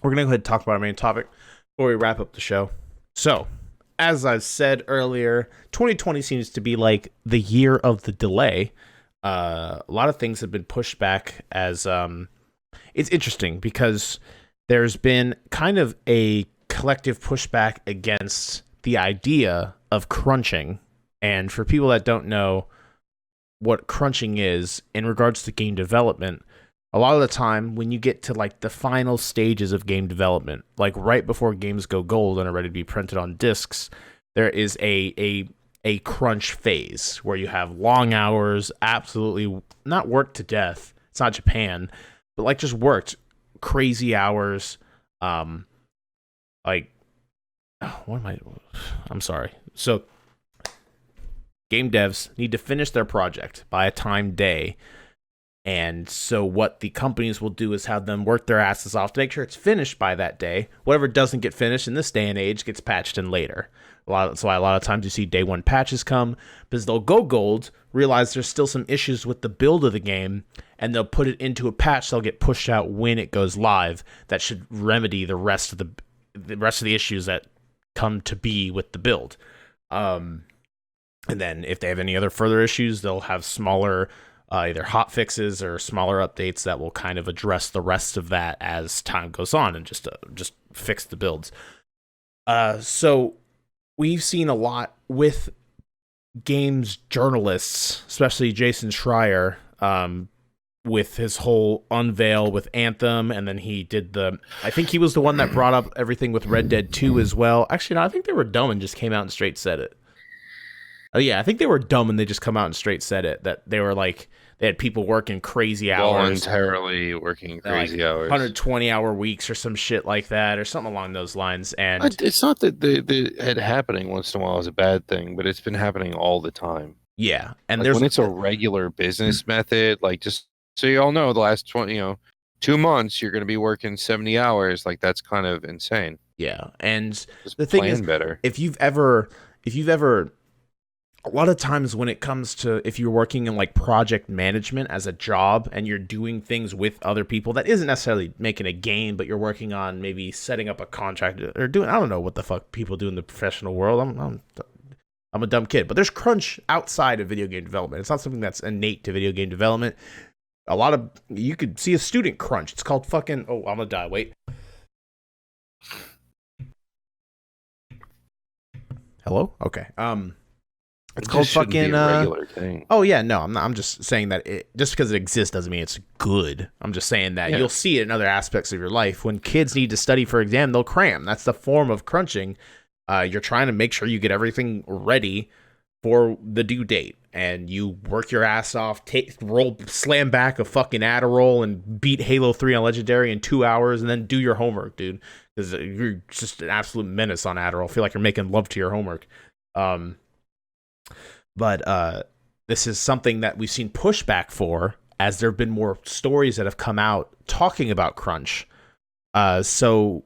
we're going to go ahead and talk about our main topic before we wrap up the show. So, as I said earlier, 2020 seems to be like the year of the delay. A lot of things have been pushed back as it's interesting because there's been kind of a collective pushback against the idea of crunching. And for people that don't know what crunching is in regards to game development, a lot of the time when you get to like the final stages of game development, like right before games go gold and are ready to be printed on discs, there is a crunch phase where you have long hours, absolutely not worked to death. It's not Japan, but like just worked crazy hours. Like, what am I? I'm sorry. So, game devs need to finish their project by a timed day. And so what the companies will do is have them work their asses off to make sure it's finished by that day. Whatever doesn't get finished in this day and age gets patched in later. That's why a lot of times you see day one patches come, because they'll go gold, realize there's still some issues with the build of the game, and they'll put it into a patch that'll get pushed out when it goes live. That should remedy the rest of the issues that come to be with the build. And then if they have any other further issues, they'll have smaller either hot fixes or smaller updates that will kind of address the rest of that as time goes on and just fix the builds. So we've seen a lot with games journalists, especially Jason Schreier, with his whole unveil with Anthem, and then he did I think he was the one that brought up everything with Red Dead 2 as well. Actually, no, I think they were dumb and just came out and straight said it. Oh yeah, I think they were dumb and they just come out and straight said it, that they were like, they had people working crazy hours. Voluntarily working crazy hours. 120-hour weeks or some shit like that, or something along those lines. And it's not that it happening once in a while is a bad thing, but it's been happening all the time. Yeah. And like when it's a regular business method, like just so you all know, the last 2 months, you're going to be working 70 hours. Like that's kind of insane. Yeah. And just the thing is, better. If you've ever a lot of times when it comes to, if you're working in like project management as a job and you're doing things with other people that isn't necessarily making a game, but you're working on maybe setting up a contract or doing, I don't know what the fuck people do in the professional world. I'm a dumb kid, but there's crunch outside of video game development. It's not something that's innate to video game development. You could see a student crunch. It's called fucking, I'm gonna die. Wait. Hello? Okay. It's called fucking regular thing. Oh yeah, no, I'm just saying that just because it exists doesn't mean it's good. I'm just saying that you'll see it in other aspects of your life. When kids need to study for exam, they'll cram. That's the form of crunching. You're trying to make sure you get everything ready for the due date, and you work your ass off, slam back a fucking Adderall and beat Halo 3 on Legendary in 2 hours, and then do your homework, dude. Because you're just an absolute menace on Adderall. I feel like you're making love to your homework. But this is something that we've seen pushback for, as there have been more stories that have come out talking about crunch. So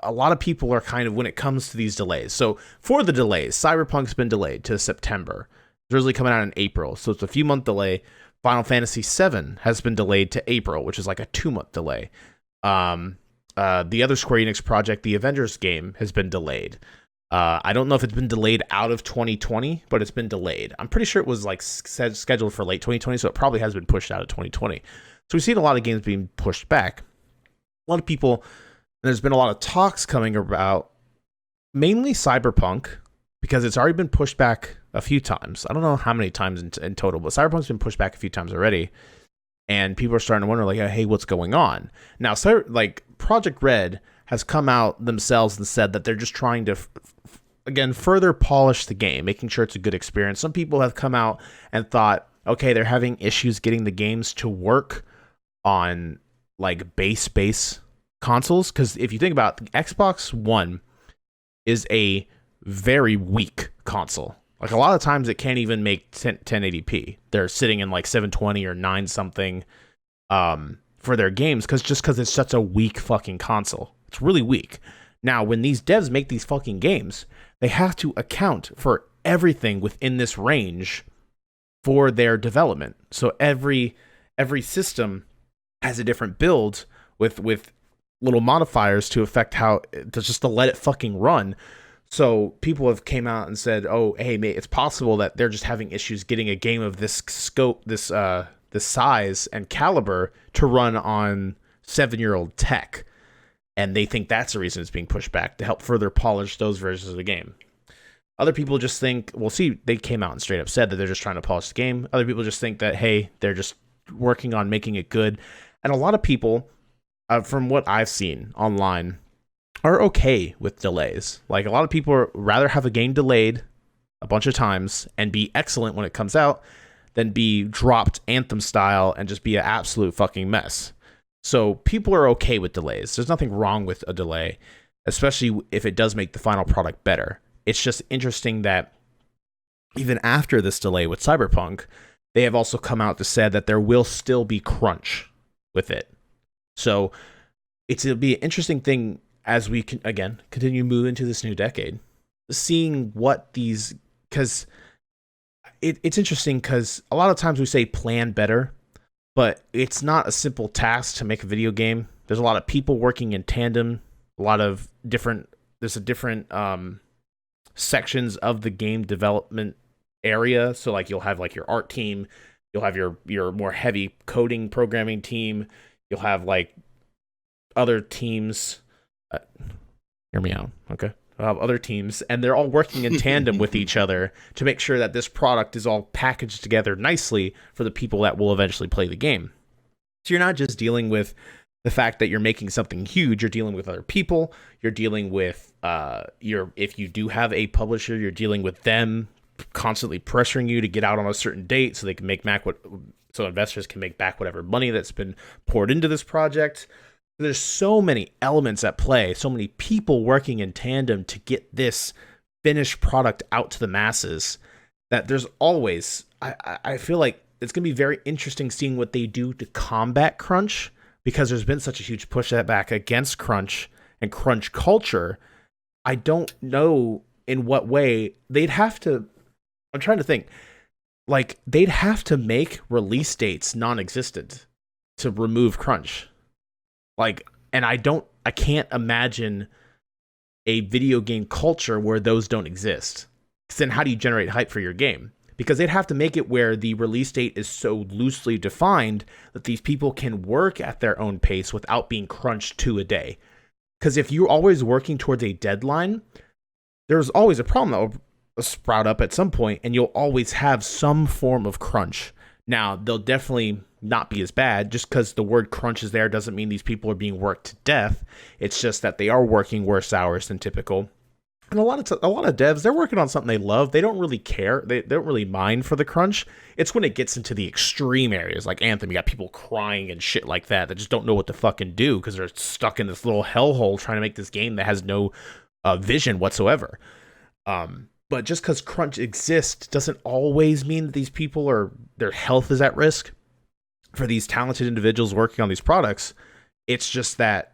a lot of people are kind of, when it comes to these delays. So for the delays, Cyberpunk's been delayed to September. It's originally coming out in April, so it's a few month delay. Final Fantasy VII has been delayed to April, which is like a 2-month delay. The other Square Enix project, the Avengers game, has been delayed. I don't know if it's been delayed out of 2020, but it's been delayed. I'm pretty sure it was like scheduled for late 2020, so it probably has been pushed out of 2020. So we've seen a lot of games being pushed back. A lot of people, there's been a lot of talks coming about mainly Cyberpunk, because it's already been pushed back a few times. I don't know how many times in total, but Cyberpunk's been pushed back a few times already. And people are starting to wonder, like, hey, what's going on? Now, so, like, Project Red has come out themselves and said that they're just trying to, again, further polish the game, making sure it's a good experience. Some people have come out and thought, okay, they're having issues getting the games to work on, like, base consoles. Because if you think about it, the Xbox One is a very weak console. Like, a lot of times it can't even make 1080p. They're sitting in, like, 720 or 9 something for their games, because it's such a weak fucking console. It's really weak. Now, when these devs make these fucking games, they have to account for everything within this range for their development. So every system has a different build with little modifiers to affect how to let it fucking run. So people have came out and said, "Oh, hey, mate, it's possible that they're just having issues getting a game of this scope, this size and caliber to run on 7-year-old tech." And they think that's the reason it's being pushed back to help further polish those versions of the game. Other people just think, well, see, they came out and straight up said that they're just trying to polish the game. Other people just think that, hey, they're just working on making it good. And a lot of people, from what I've seen online, are okay with delays. Like, a lot of people rather have a game delayed a bunch of times and be excellent when it comes out than be dropped Anthem style and just be an absolute fucking mess. So people are okay with delays. There's nothing wrong with a delay, especially if it does make the final product better. It's just interesting that even after this delay with Cyberpunk, they have also come out to say that there will still be crunch with it. So it'll be an interesting thing as we can, again, continue to move into this new decade, seeing what these, because it's interesting because a lot of times we say plan better, but it's not a simple task to make a video game. There's a lot of people working in tandem, there's a different sections of the game development area. So like you'll have like your art team, you'll have your more heavy coding programming team, you'll have like other teams. Hear me out, okay? I'll have other teams, and they're all working in tandem with each other to make sure that this product is all packaged together nicely for the people that will eventually play the game. So you're not just dealing with the fact that you're making something huge, you're dealing with other people, you're dealing with if you do have a publisher, you're dealing with them constantly pressuring you to get out on a certain date so they can make back so investors can make back whatever money that's been poured into this project. There's so many elements at play, so many people working in tandem to get this finished product out to the masses, that there's always, I feel like it's going to be very interesting seeing what they do to combat crunch, because there's been such a huge pushback against crunch and crunch culture. I don't know in what way they'd have to, I'm trying to think, like they'd have to make release dates non-existent to remove crunch. Like, and I can't imagine a video game culture where those don't exist. Because then how do you generate hype for your game? Because they'd have to make it where the release date is so loosely defined that these people can work at their own pace without being crunched to a day. Because if you're always working towards a deadline, there's always a problem that will sprout up at some point, and you'll always have some form of crunch. Now, they'll definitely not be as bad. Just because the word crunch is there doesn't mean these people are being worked to death. It's just that they are working worse hours than typical. And a lot of devs, they're working on something they love. They don't really care. They don't really mind for the crunch. It's when it gets into the extreme areas, like Anthem, you got people crying and shit like that just don't know what to fucking do because they're stuck in this little hellhole trying to make this game that has no vision whatsoever. But just because crunch exists doesn't always mean that these people their health is at risk. For these talented individuals working on these products, it's just that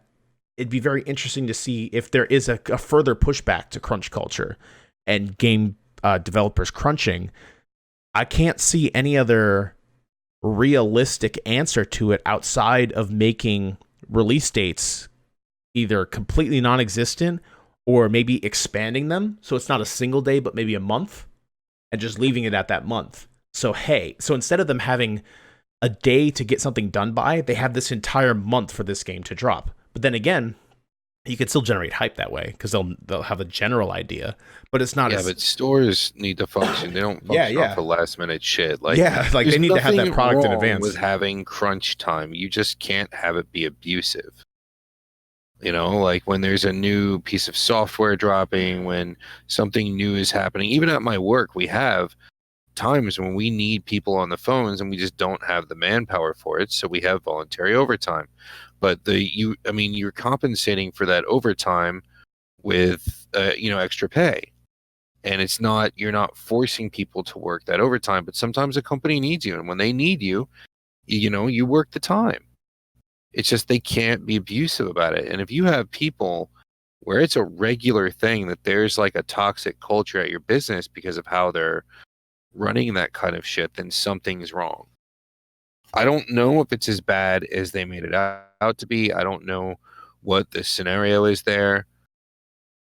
it'd be very interesting to see if there is a further pushback to crunch culture and game developers crunching. I can't see any other realistic answer to it outside of making release dates either completely non-existent or maybe expanding them so it's not a single day but maybe a month, and just leaving it at that month. So instead of them having a day to get something done by, they have this entire month for this game to drop. But then again, you could still generate hype that way because they'll have a general idea, but it's not. Yeah, but stores need to function. They don't function off of last minute shit. Like they need to have that product in advance. With having crunch time, you just can't have it be abusive. You know, like when there's a new piece of software dropping, when something new is happening. Even at my work, we have times when we need people on the phones and we just don't have the manpower for it, so we have voluntary overtime. But you're compensating for that overtime with extra pay, and you're not forcing people to work that overtime. But sometimes a company needs you, and when they need you, you work the time. It's just they can't be abusive about it. And if you have people where it's a regular thing that there's like a toxic culture at your business because of how they're running that kind of shit, then something's wrong. I don't know if it's as bad as they made it out to be. I don't know what the scenario is there,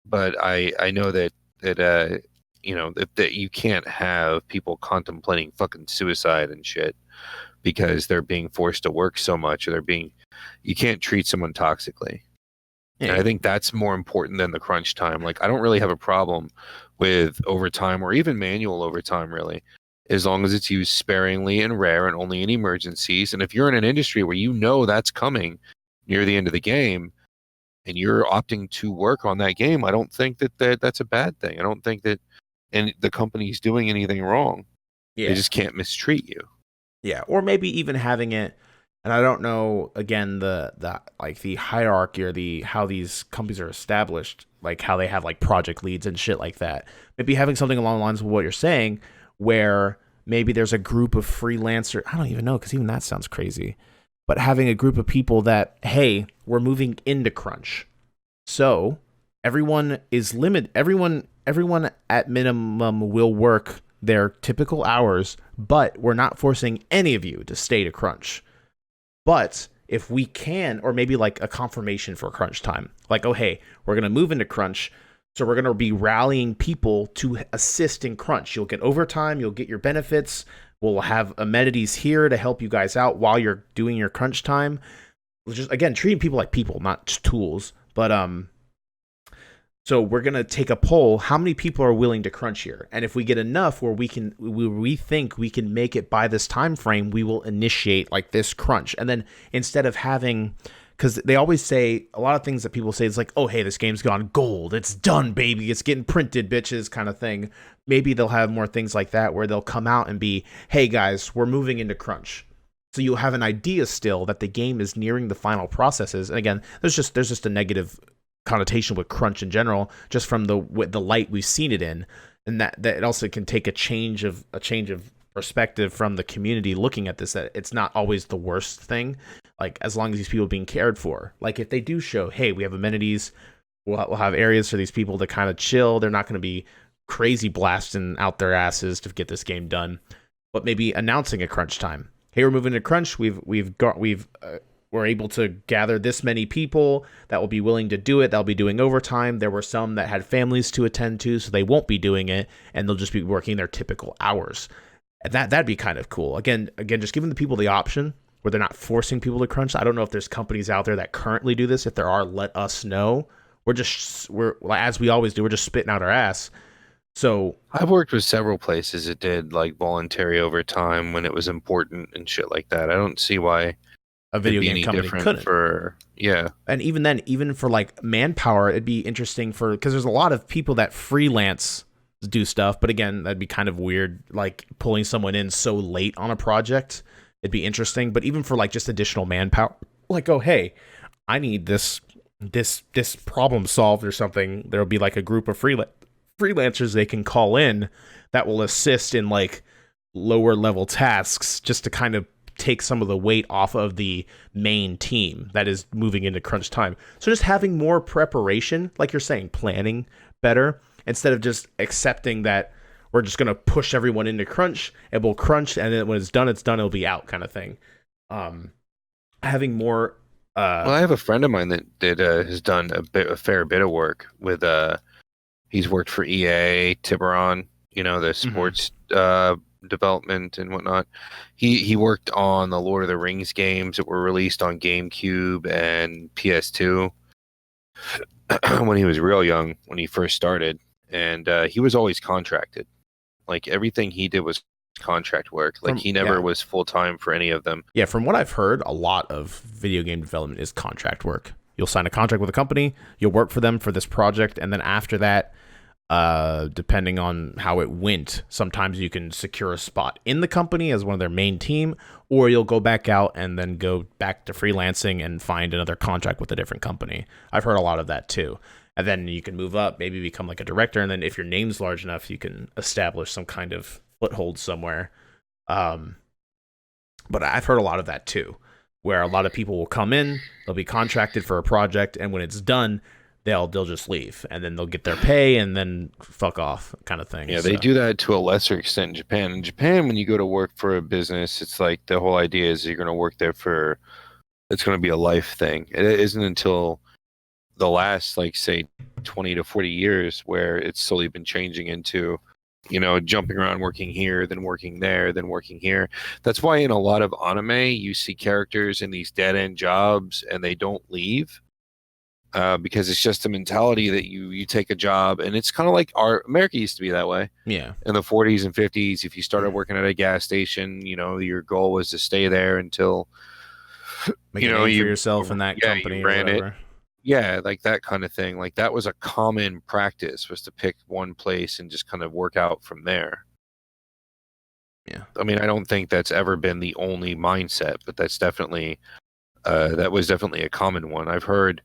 but I know that that you can't have people contemplating fucking suicide and shit because they're being forced to work so much, or you can't treat someone toxically. And I think that's more important than the crunch time. Like, I don't really have a problem with overtime or even manual overtime, really, as long as it's used sparingly and rare and only in emergencies. And if you're in an industry where you know that's coming near the end of the game and you're opting to work on that game, I don't think that's a bad thing. I don't think that the company's doing anything wrong. Yeah. They just can't mistreat you. Yeah, or maybe even having it, and I don't know again the like the hierarchy or how these companies are established, like how they have like project leads and shit like that. Maybe having something along the lines of what you're saying, where maybe there's a group of freelancer. I don't even know, because even that sounds crazy. But having a group of people that, hey, we're moving into crunch, so everyone is limited. Everyone at minimum will work their typical hours, but we're not forcing any of you to stay to crunch. But if we can, or maybe like a confirmation for crunch time, like, oh, hey, we're going to move into crunch, so we're going to be rallying people to assist in crunch. You'll get overtime, you'll get your benefits, we'll have amenities here to help you guys out while you're doing your crunch time. Just, again, treating people like people, not just tools. But so we're going to take a poll. How many people are willing to crunch here? And if we get enough where we think we can make it by this time frame, we will initiate like this crunch. And then instead of having, because they always say a lot of things that people say, it's like, oh, hey, this game's gone gold. It's done, baby. It's getting printed, bitches, kind of thing. Maybe they'll have more things like that where they'll come out and be, hey, guys, we're moving into crunch. So you'll have an idea still that the game is nearing the final processes. And again, there's just a negative connotation with crunch in general, just from the light we've seen it in, and that it also can take a change of perspective from the community looking at this, that it's not always the worst thing. Like, as long as these people are being cared for, like if they do show, hey, we have amenities, we'll have areas for these people to kind of chill. They're not going to be crazy blasting out their asses to get this game done, but maybe announcing a crunch time. Hey, we're moving to crunch. We're able to gather this many people that will be willing to do it. They'll be doing overtime. There were some that had families to attend to, so they won't be doing it, and they'll just be working their typical hours. And that'd be kind of cool. Again, just giving the people the option where they're not forcing people to crunch. I don't know if there's companies out there that currently do this. If there are, let us know. We're as we always do. We're just spitting out our ass. So I've worked with several places that did like voluntary overtime when it was important and shit like that. I don't see why a video game company couldn't. And even then, even for like manpower, it'd be interesting because there's a lot of people that freelance do stuff, but again, that'd be kind of weird, like pulling someone in so late on a project. It'd be interesting, but even for like just additional manpower, like, oh, hey, I need this problem solved or something, there'll be like a group of freelancers they can call in that will assist in like lower level tasks, just to kind of take some of the weight off of the main team that is moving into crunch time. So just having more preparation, like you're saying, planning better, instead of just accepting that we're just going to push everyone into crunch and we'll crunch, and then when it's done, it'll be out, kind of thing. Having more well, I have a friend of mine that has done a fair bit of work with he's worked for EA, Tiburon, the sports development and whatnot. He worked on the Lord of the Rings games that were released on GameCube and PS2 when he was real young, when he first started, and he was always contracted. Like, everything he did was contract work. Like, he never was full-time for any of them. Yeah, from what I've heard, a lot of video game development is contract work. You'll sign a contract with a company, you'll work for them for this project, and then after that, depending on how it went, sometimes you can secure a spot in the company as one of their main team, or you'll go back out and then go back to freelancing and find another contract with a different company. I've heard a lot of that too. And then you can move up, maybe become like a director, and then if your name's large enough, you can establish some kind of foothold somewhere. But I've heard a lot of that too, where a lot of people will come in, they'll be contracted for a project, and when it's done, they'll just leave, and then they'll get their pay and then fuck off, kind of thing. Yeah, they do that to a lesser extent in Japan. In Japan, when you go to work for a business, it's like the whole idea is you're going to work there it's going to be a life thing. It isn't until the last, like, say 20 to 40 years, where it's slowly been changing into, jumping around, working here, then working there, then working here. That's why in a lot of anime you see characters in these dead end jobs and they don't leave, because it's just a mentality that you take a job, and it's kind of like America used to be that way. Yeah. In the 40s and 50s, if you started working at a gas station, your goal was to stay there until Make a name for yourself in that company you or ran whatever. it. Yeah, like that kind of thing. Like that was a common practice, was to pick one place and just kind of work out from there. Yeah. I mean, I don't think that's ever been the only mindset, but that's definitely that was definitely a common one. I've heard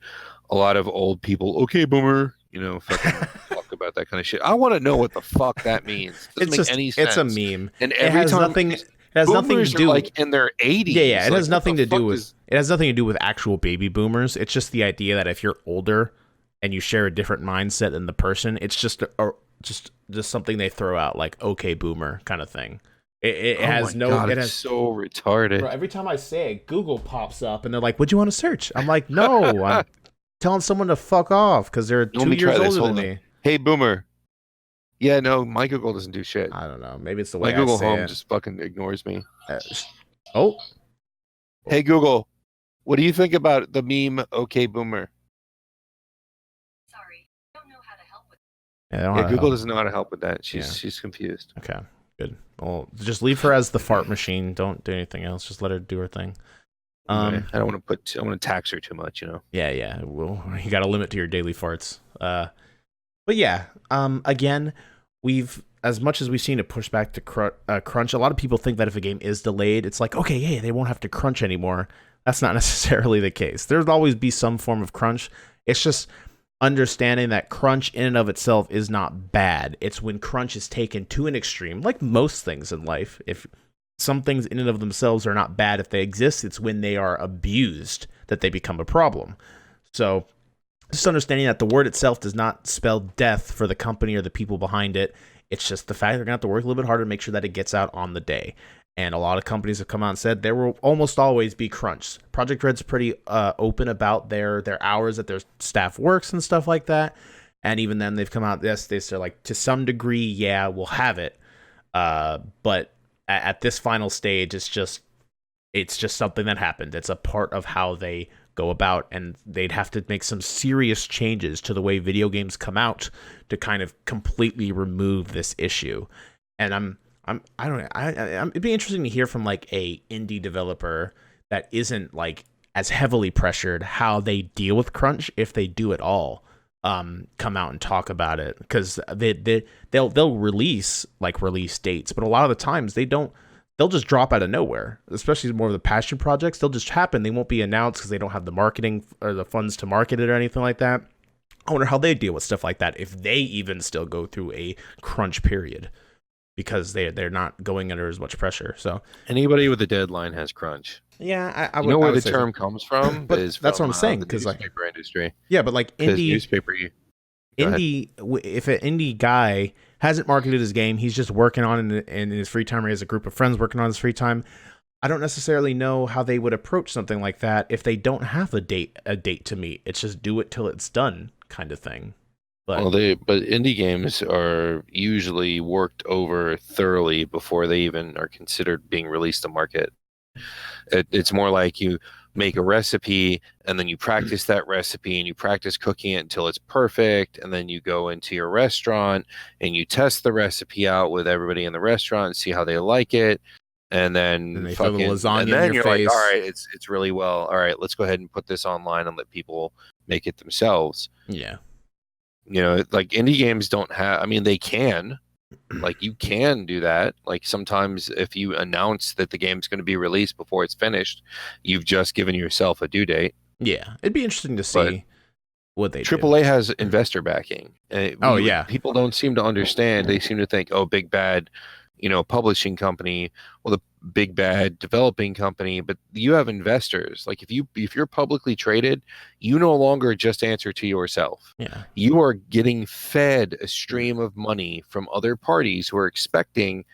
a lot of old people, okay, boomer, fucking talk about that kind of shit. I want to know what the fuck that means. It doesn't make any sense. It's a meme. And It every has time nothing. It has nothing to boomers do. are like in their 80s. Yeah. It Like, has nothing what the to do fuck with. It has nothing to do with actual baby boomers. It's just the idea that if you're older and you share a different mindset than the person, it's just just something they throw out, like okay, boomer kind of thing. It has no. God, it it's has so retarded. Bro, every time I say it, Google pops up and they're like, "What'd you want to search?" I'm like, "No, I'm telling someone to fuck off because they're 2 years older than me." Hey, boomer. Yeah, no, my Google doesn't do shit. I don't know. Maybe it's the way My Google I say Home it. just fucking ignores me. Oh. Hey, Google, what do you think about the meme "Okay, Boomer"? Sorry, don't know how to help with Yeah, Google doesn't know how to help with that. She's confused. Okay, good. Well, just leave her as the fart machine. Don't do anything else. Just let her do her thing. I don't want to tax her too much, Yeah. Well, you got a limit to your daily farts. But yeah. Again, as much as we've seen it push back to crunch, a lot of people think that if a game is delayed, it's like, okay, hey, they won't have to crunch anymore. That's not necessarily the case. There'll always be some form of crunch. It's just understanding that crunch in and of itself is not bad. It's when crunch is taken to an extreme, like most things in life. If some things in and of themselves are not bad if they exist, it's when they are abused that they become a problem. So just understanding that the word itself does not spell death for the company or the people behind it. It's just the fact they're going to have to work a little bit harder to make sure that it gets out on the day. And a lot of companies have come out and said there will almost always be crunch. Project Red's pretty open about their hours that their staff works and stuff like that. And even then, they've come out, yes, they're like, to some degree, yeah, we'll have it. But at this final stage, it's just something that happened. It's a part of how they go about, and they'd have to make some serious changes to the way video games come out to kind of completely remove this issue. And it'd be interesting to hear from like a indie developer that isn't like as heavily pressured how they deal with crunch, if they do at all. Come out and talk about it, because they'll release dates, but a lot of the times they don't. They'll just drop out of nowhere, especially more of the passion projects. They'll just happen. They won't be announced because they don't have the marketing or the funds to market it or anything like that. I wonder how they deal with stuff like that, if they even still go through a crunch period, because they're not going under as much pressure. So anybody with a deadline has crunch. Yeah, I would know where the term comes from. But is that's from, what I'm saying, the because newspaper industry. Yeah, but like if an indie guy hasn't marketed his game, he's just working on it in his free time, or he has a group of friends working on his free time. I don't necessarily know how they would approach something like that if they don't have a date to meet. It's just do it till it's done kind of thing. But indie games are usually worked over thoroughly before they even are considered being released to market. It's more like you make a recipe and then you practice that recipe and you practice cooking it until it's perfect, and then you go into your restaurant and you test the recipe out with everybody in the restaurant and see how they like it, and then they throw the lasagna and then in your you're face. like, all right, it's really well. All right, let's go ahead and put this online and let people make it themselves. Yeah. Like indie games don't have, I mean, they can, like you can do that. Like sometimes if you announce that the game's going to be released before it's finished, you've just given yourself a due date. Yeah. It'd be interesting to see what they do. AAA has investor backing. Yeah. People don't seem to understand. They seem to think, oh, big bad, publishing company, well, the big bad developing company, but you have investors. Like if you're publicly traded, you no longer just answer to yourself. Yeah. You are getting fed a stream of money from other parties who are expecting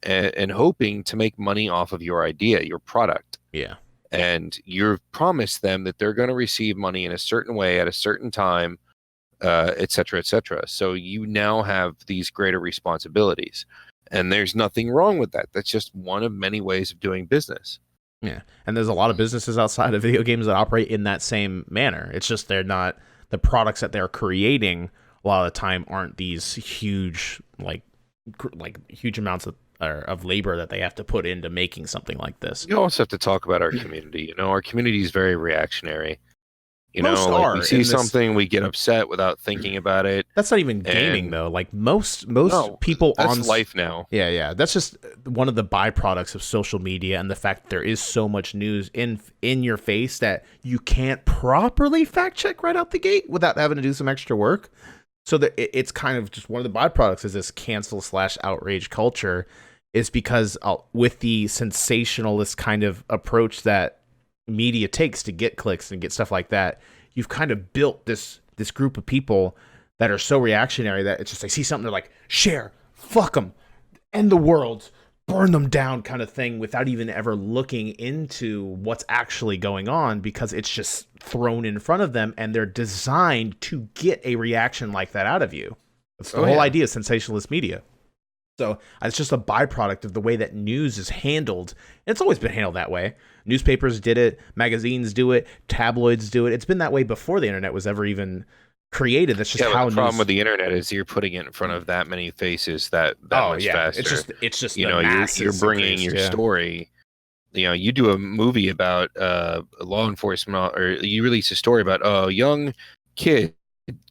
and hoping to make money off of your idea, your product. Yeah. and you've promised them that they're going to receive money in a certain way at a certain time, et cetera, et cetera. So you now have these greater responsibilities, and there's nothing wrong with that. That's just one of many ways of doing business. Yeah, and there's a lot of businesses outside of video games that operate in that same manner. It's just they're not, the products that they're creating a lot of the time aren't these huge like huge amounts of labor that they have to put into making something like this. You also have to talk about our community. You know, our community is very reactionary. You Most know, like are we see something, we get upset without thinking about it. That's not even gaming though. Like most people that's on life now. Yeah. That's just one of the byproducts of social media and the fact that there is so much news in your face that you can't properly fact check right out the gate without having to do some extra work. So that it's kind of just one of the byproducts is this cancel / outrage culture, is because with the sensationalist kind of approach that media takes to get clicks and get stuff like that, you've kind of built this group of people that are so reactionary that it's just, they see something, they're like, share, fuck them, end the world, burn them down kind of thing, without even ever looking into what's actually going on, because it's just thrown in front of them and they're designed to get a reaction like that out of you. That's the whole idea of sensationalist media. So it's just a byproduct of the way that news is handled. It's always been handled that way. Newspapers did it, magazines do it, tabloids do it. It's been that way before the internet was ever even created. That's just how the problem with the internet is you're putting it in front of that many faces that much faster. It's just you know, you're bringing your story. You know, you do a movie about law enforcement, or you release a story about a young kid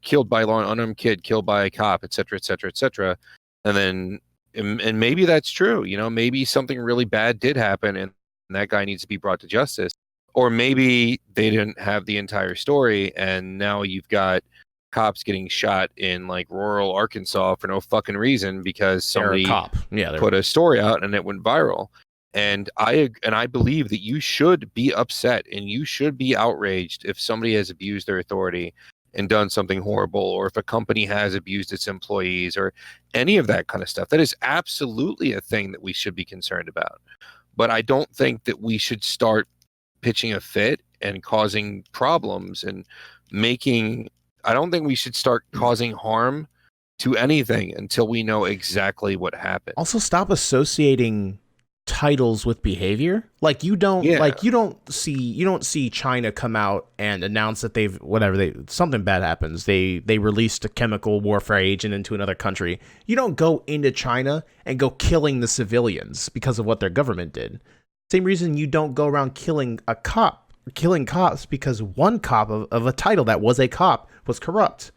killed by unarmed kid killed by a cop, et cetera, et cetera, et cetera, and then. And maybe that's true. You know, maybe something really bad did happen and that guy needs to be brought to justice. Or maybe they didn't have the entire story and now you've got cops getting shot in like rural Arkansas for no fucking reason because somebody put a story out and it went viral. And I believe that you should be upset and you should be outraged if somebody has abused their authority and done something horrible, or if a company has abused its employees, or any of that kind of stuff. That is absolutely a thing that we should be concerned about. But I don't think that we should start pitching a fit and causing problems and I don't think we should start causing harm to anything until we know exactly what happened. Also, stop associating titles with behavior. Like you don't see China come out and announce that something bad happens. They released a chemical warfare agent into another country. You don't go into China and go killing the civilians because of what their government did. Same reason you don't go around killing cops because one cop of a title that was a cop was corrupt.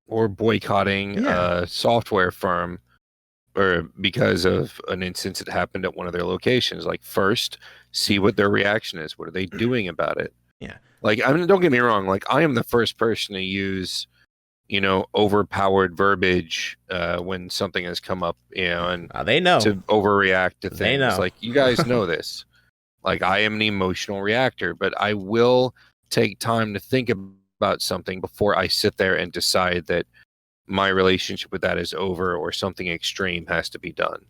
Or boycotting a software firm or because of an instance that happened at one of their locations. Like, first, see what their reaction is. What are they doing about it? Yeah. Like, I mean, don't get me wrong. Like, I am the first person to use, you know, overpowered verbiage when something has come up, you know, and they know to overreact to things. They know. Like, you guys know this. Like, I am an emotional reactor, but I will take time to think about something before I sit there and decide that my relationship with that is over or something extreme has to be done.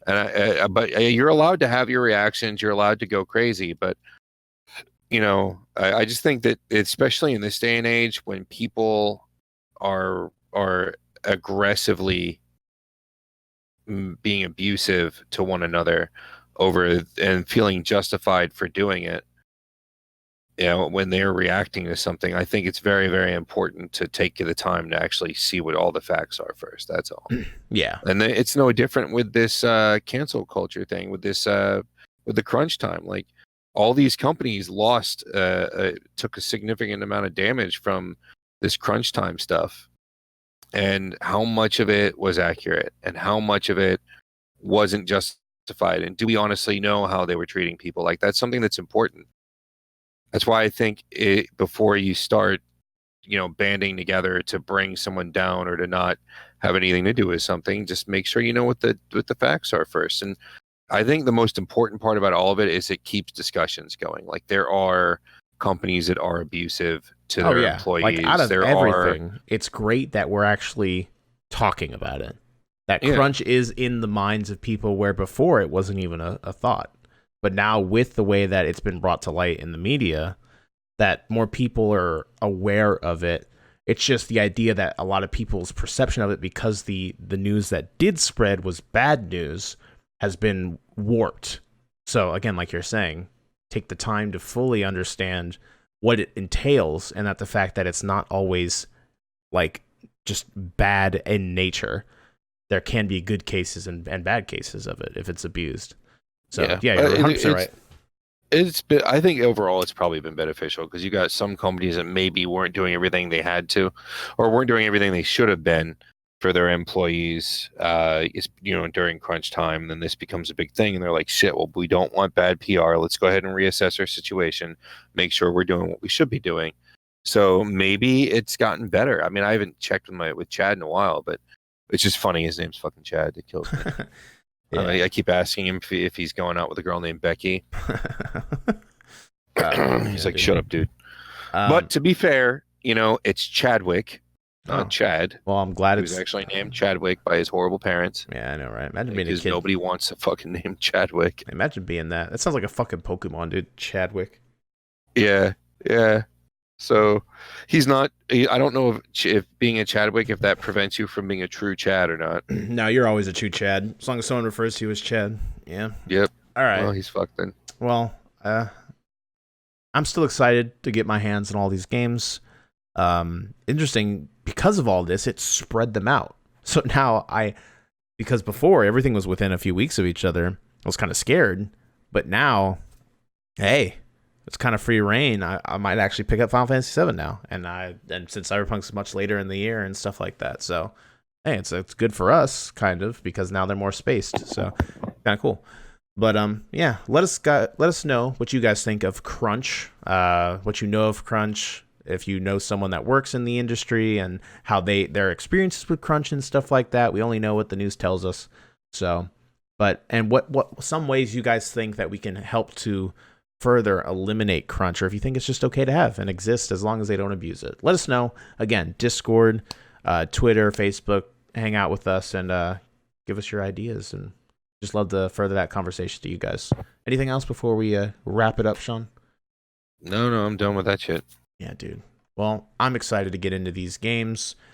And but you're allowed to have your reactions. You're allowed to go crazy. But, you know, I just think that especially in this day and age when people are aggressively being abusive to one another over and feeling justified for doing it, you know, when they're reacting to something, I think it's very, very important to take the time to actually see what all the facts are first. That's all. Yeah. And it's no different with this cancel culture thing, with this, with the crunch time. Like, all these companies took a significant amount of damage from this crunch time stuff. And how much of it was accurate and how much of it wasn't justified. And do we honestly know how they were treating people? Like, that's something that's important. That's why I think before you start, you know, banding together to bring someone down or to not have anything to do with something, just make sure you know what the facts are first. And I think the most important part about all of it is it keeps discussions going. Like, there are companies that are abusive to their employees. Like, out of everything, it's great that we're actually talking about it. That crunch is in the minds of people where before it wasn't even a thought. But now with the way that it's been brought to light in the media, that more people are aware of it. It's just the idea that a lot of people's perception of it, because the news that did spread was bad news, has been warped. So again, like you're saying, take the time to fully understand what it entails, and that the fact that it's not always like just bad in nature. There can be good cases and bad cases of it if it's abused. So yeah, you're 100% right. It's been, I think overall it's probably been beneficial, because you got some companies that maybe weren't doing everything they had to, or weren't doing everything they should have been for their employees, during crunch time. And then this becomes a big thing, and they're like, shit, well, we don't want bad PR. Let's go ahead and reassess our situation, make sure we're doing what we should be doing. So maybe it's gotten better. I mean, I haven't checked with Chad in a while, but it's just funny. His name's fucking Chad. It kills me. Yeah. I keep asking him if he's going out with a girl named Becky. He's like, shut up, dude. But to be fair, it's Chadwick, not Chad. Well, I'm glad it's actually named Chadwick by his horrible parents. Yeah, I know, right? Imagine being a kid. Nobody wants a fucking name Chadwick. Imagine being that. That sounds like a fucking Pokemon, dude. Chadwick. Yeah. So he's not. I don't know if being a Chadwick, if that prevents you from being a true Chad or not. No, you're always a true Chad, as long as someone refers to you as Chad. Yeah. Yep. All right. Well, he's fucked then. Well, I'm still excited to get my hands on all these games. Interesting, because of all this, it spread them out. So now because before everything was within a few weeks of each other, I was kind of scared. But now, hey, it's kind of free reign. I might actually pick up Final Fantasy VII now, and since Cyberpunk's much later in the year and stuff like that, so hey, it's good for us, kind of, because now they're more spaced. So kind of cool. But yeah, let us know what you guys think of crunch, what you know of crunch, if you know someone that works in the industry and how their experiences with crunch and stuff like that. We only know what the news tells us. So, and what some ways you guys think that we can help to further eliminate crunch, or if you think it's just okay to have and exist as long as they don't abuse it. Let us know. Again, Discord, Twitter, Facebook, hang out with us and give us your ideas, and just love to further that conversation to you guys. Anything else before we wrap it up, Shawn? No, I'm done with that shit. Yeah, dude. Well, I'm excited to get into these games.